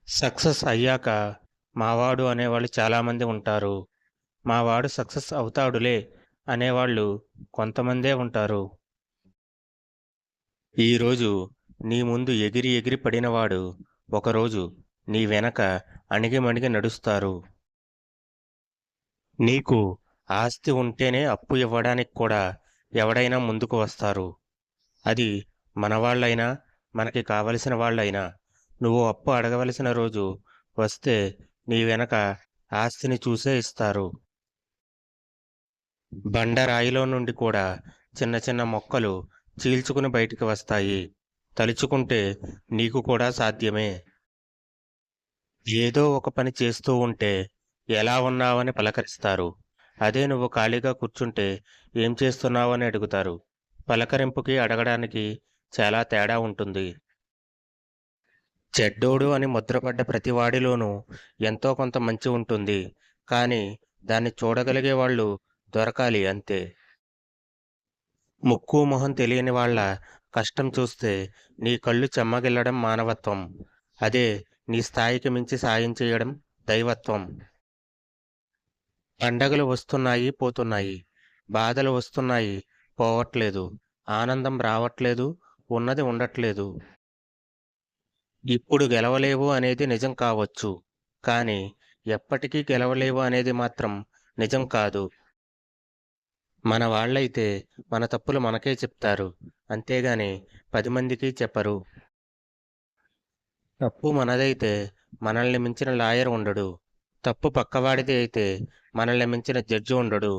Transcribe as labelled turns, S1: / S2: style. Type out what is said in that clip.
S1: Success అయ్యాక మావాడు అనేవాళ్ళు చాలామంది ఉంటారు. మావాడు సక్సెస్ అవుతాడులే అనేవాళ్ళు కొంతమందే ఉంటారు. ఈరోజు నీ ముందు ఎగిరి ఎగిరి పడినవాడు ఒకరోజు నీ వెనక అణిగిమణిగి నడుస్తారు. నీకు ఆస్తి ఉంటేనే అప్పు ఇవ్వడానికి కూడా ఎవడైనా ముందుకు వస్తారు. అది మనవాళ్ళైనా, మనకి కావలసిన వాళ్ళైనా. నువ్వు అప్పు అడగవలసిన రోజు వస్తే నీ వెనక ఆస్తిని చూసే ఇస్తారు. బండరాయిలో నుండి కూడా చిన్న చిన్న మొక్కలు చీల్చుకుని బయటికి వస్తాయి. తలుచుకుంటే నీకు కూడా సాధ్యమే. ఏదో ఒక పని చేస్తూ ఉంటే ఎలా ఉన్నావని పలకరిస్తారు. అదే నువ్వు ఖాళీగా కూర్చుంటే ఏం చేస్తున్నావని అడుగుతారు. పలకరింపుకి, అడగడానికి చాలా తేడా ఉంటుంది. చెడ్డోడు అని ముద్రపడ్డ ప్రతివాడిలోనూ ఎంతో కొంత మంచి ఉంటుంది. కానీ దాన్ని చూడగలిగే వాళ్ళు దొరకాలి అంతే. ముక్కు మొహం తెలియని వాళ్ళ కష్టం చూస్తే నీ కళ్ళు చెమ్మగిల్లడం మానవత్వం. అదే నీ స్థాయికి మించి సాయం చేయడం దైవత్వం. పండగలు వస్తున్నాయి, పోతున్నాయి. బాధలు వస్తున్నాయి, పోవట్లేదు. ఆనందం రావట్లేదు, ఉన్నది ఉండట్లేదు. ఇప్పుడు గెలవలేవు అనేది నిజం కావచ్చు. కానీ ఎప్పటికీ గెలవలేవు అనేది మాత్రం నిజం కాదు. మన వాళ్ళైతే మన తప్పులు మనకే చెప్తారు. అంతేగాని 10 మందికి చెప్పరు. తప్పు మనదైతే మనల్ని మించిన లాయర్ ఉండడు. తప్పు పక్కవాడిది అయితే మనల్ని మించిన జడ్జి ఉండడు.